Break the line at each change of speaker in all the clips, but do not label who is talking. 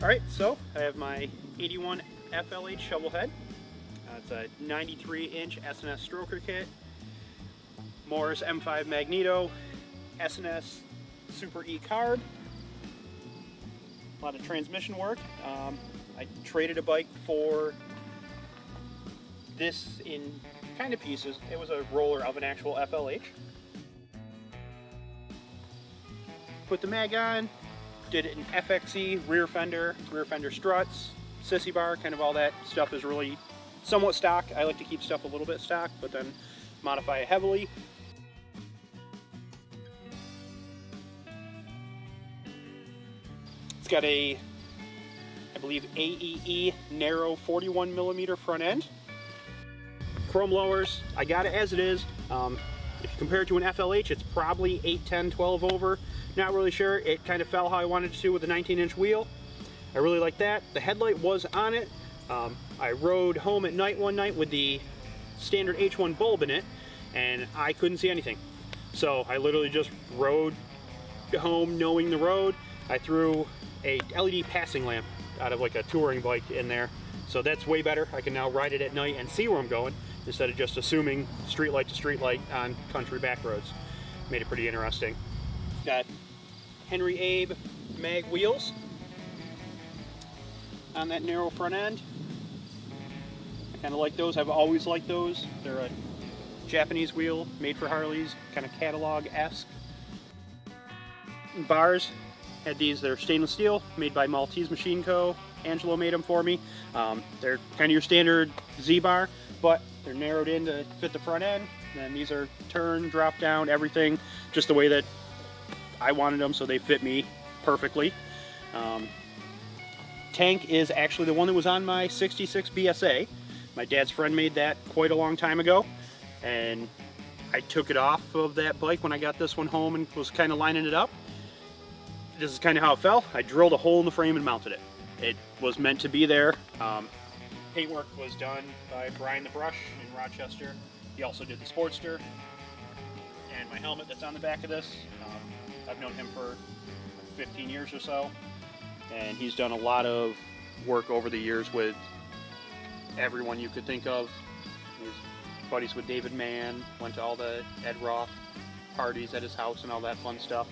Alright, so I have my 81 FLH Shovelhead. It's a 93-inch S&S stroker kit, Morris M5 Magneto, S&S Super E carb, a lot of transmission work. I traded a bike for this in kind of pieces. It was a roller of an actual FLH. Put the mag on, did it in FXE, rear fender struts, sissy bar, kind of all that stuff is really somewhat stock. I like to keep stuff a little bit stock, but then modify it heavily. It's got a, I believe, AEE narrow 41mm front end. Chrome lowers, I got it as it is. If you compare it to an FLH, it's probably 8, 10, 12 over. Not really sure. It kind of fell how I wanted it to with a 19-inch wheel. I really like that. The headlight was on it. I rode home at night one night with the standard H1 bulb in it, and I couldn't see anything. So I literally just rode home knowing the road. I threw a LED passing lamp out of like a touring bike in there. So that's way better. I can now ride it at night and see where I'm going instead of just assuming street light to street light on country back roads. Made it pretty interesting. Got Henry Abe mag wheels on that narrow front end. I kind of like those. I've always liked those. They're a Japanese wheel made for Harleys, kind of catalog-esque. Bars had these. They're stainless steel, made by Maltese Machine Co. Angelo made them for me. They're kind of your standard Z-bar, but they're narrowed in to fit the front end. And these are turn, drop down, everything, just the way that I wanted them, so they fit me perfectly. Tank is actually the one that was on my 66 BSA. My dad's friend made that quite a long time ago, and I took it off of that bike when I got this one home and was kind of lining it up. This is kind of how it fell. I drilled a hole in the frame and mounted it. It was meant to be there. Paintwork was done by Brian the Brush in Rochester. He also did the Sportster. And my helmet that's on the back of this, I've known him for 15 years or so. And he's done a lot of work over the years with everyone you could think of. He's buddies with David Mann, went to all the Ed Roth parties at his house and all that fun stuff.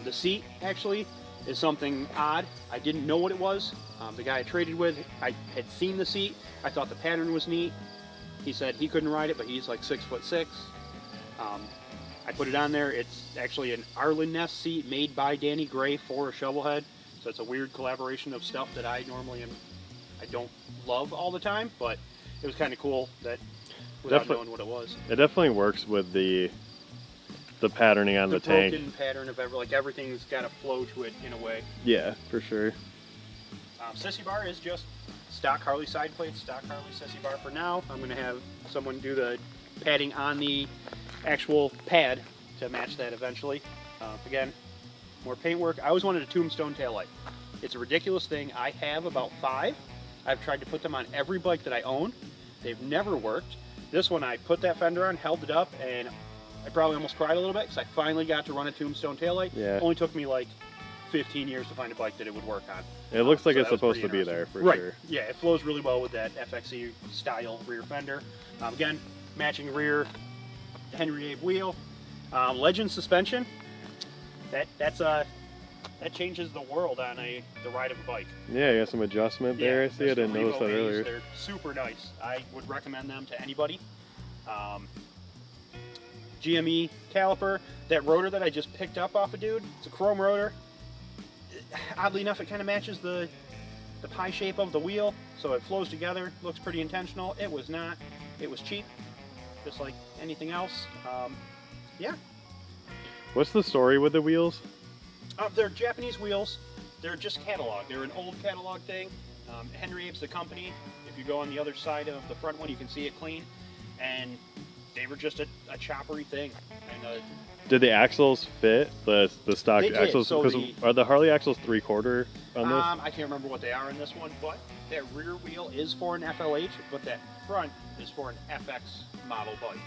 The seat actually is something odd. I didn't know what it was. The guy I traded with, I had seen the seat. I thought the pattern was neat. He said he couldn't ride it, but he's like 6'6". I put it on there. It's actually an Arlen Ness seat made by Danny Gray for a Shovelhead. So it's a weird collaboration of stuff that I normally I don't love all the time, but it was kind of cool that without knowing what it was.
It definitely works with the patterning on the tank. The
broken pattern of everything's got a flow to it in a way.
Yeah, for sure.
Sissy bar is just stock Harley side plate, stock Harley sissy bar for now. I'm going to have someone do the padding on the actual pad to match that eventually. Again, more paintwork. I always wanted a tombstone taillight. It's a ridiculous thing. I have about 5. I've tried to put them on every bike that I own. They've never worked. This one, I put that fender on, held it up, and I probably almost cried a little bit because I finally got to run a tombstone taillight.
Yeah.
It only took me like 15 years to find a bike that it would work on.
It looks like it's supposed to be there for sure.
Yeah, it flows really well with that FXE style rear fender. Again, matching rear Henry Abe wheel. Legend suspension. That changes the world on the ride of a bike.
Yeah, you got some adjustment there. I see. I didn't notice that earlier.
They're super nice. I would recommend them to anybody. GME caliper. That rotor that I just picked up off a dude, it's a chrome rotor. Oddly enough, it kind of matches the pie shape of the wheel, so it flows together. Looks pretty intentional. It was not. It was cheap, just like anything else. Yeah.
What's the story with the wheels?
They're Japanese wheels. They're just catalog. They're an old catalog thing. Henry Abe's the company. If you go on the other side of the front one, you can see it clean. And they were just a choppery thing. And
did the axles fit the stock axles?
So
are the Harley axles 3/4 on this?
I can't remember what they are in this one, but that rear wheel is for an FLH, but that front is for an FX model bike,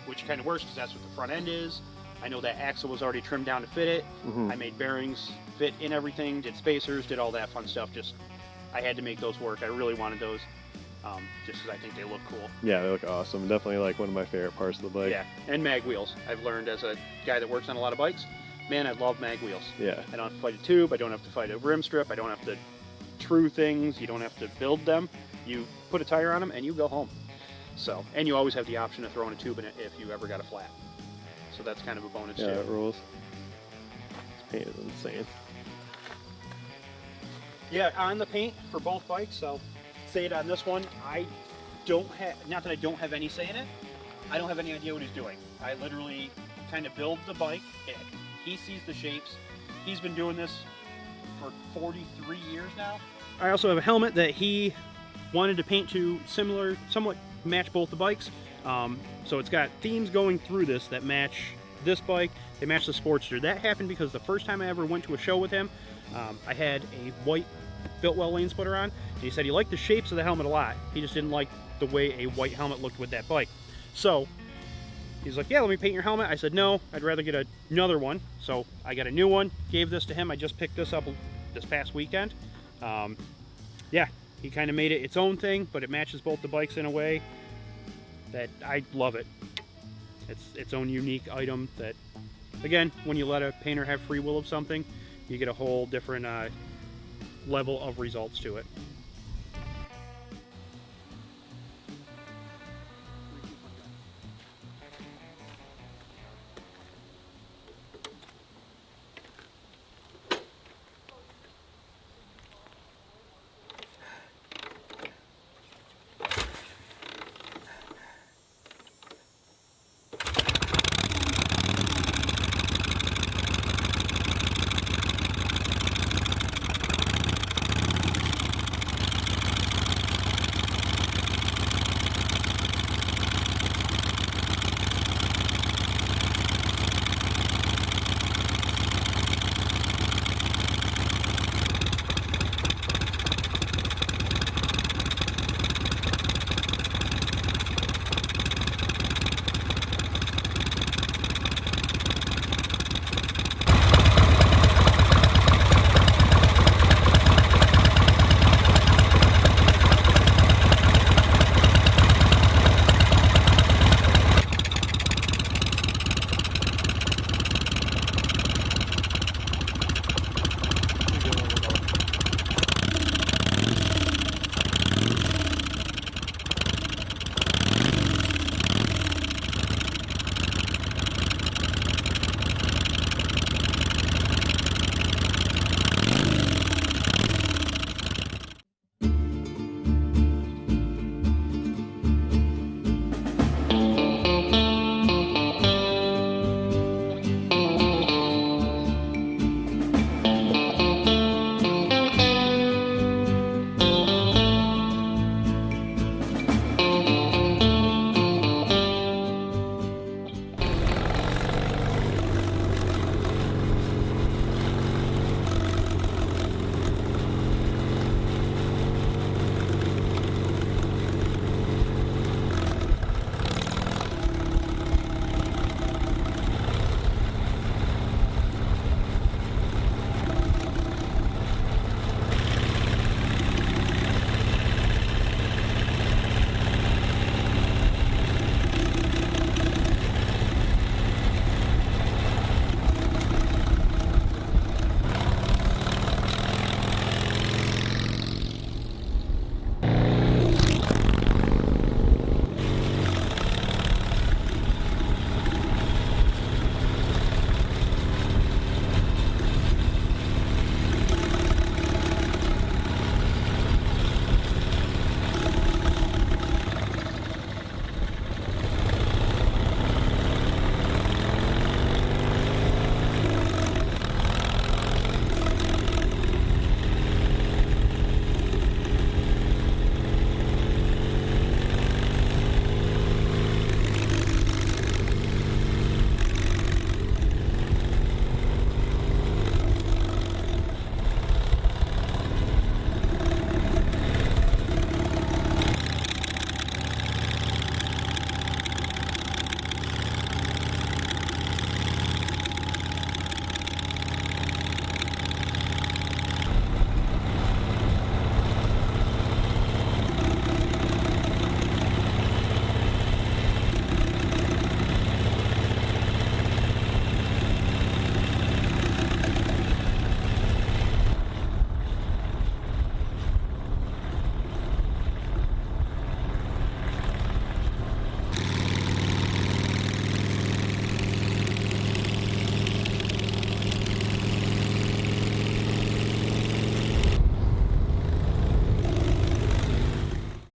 which kind of works because that's what the front end is. I know that axle was already trimmed down to fit it. I made bearings fit in everything, did spacers, did all that fun stuff. Just, I had to make those work. I really wanted those, just because I think they look cool.
Yeah, they look awesome. Definitely like one of my favorite parts of the bike.
Yeah, and mag wheels. I've learned as a guy that works on a lot of bikes, man, I love mag wheels.
Yeah.
I don't have to fight a tube, I don't have to fight a rim strip, I don't have to true things, you don't have to build them. You put a tire on them and you go home. So, and you always have the option of throwing a tube in it if you ever got a flat. So that's kind of a bonus too.
Yeah, it rules. This paint is insane.
Yeah, on the paint for both bikes, I'll say it on this one, I don't have, not that I don't have any say in it, I don't have any idea what he's doing. I literally kind of build the bike, he sees the shapes, he's been doing this for 43 years now. I also have a helmet that he wanted to paint to somewhat match both the bikes. So it's got themes going through this that match this bike, they match the Sportster. That happened because the first time I ever went to a show with him, I had a white Biltwell lane splitter on, and he said he liked the shapes of the helmet a lot, he just didn't like the way a white helmet looked with that bike. So he's like, yeah, let me paint your helmet. I said, no, I'd rather get another one. So I got a new one, gave this to him. I just picked this up this past weekend. Yeah, he kind of made it its own thing, but it matches both the bikes in a way that I love it. It's its own unique item that, again, when you let a painter have free will of something, you get a whole different level of results to it.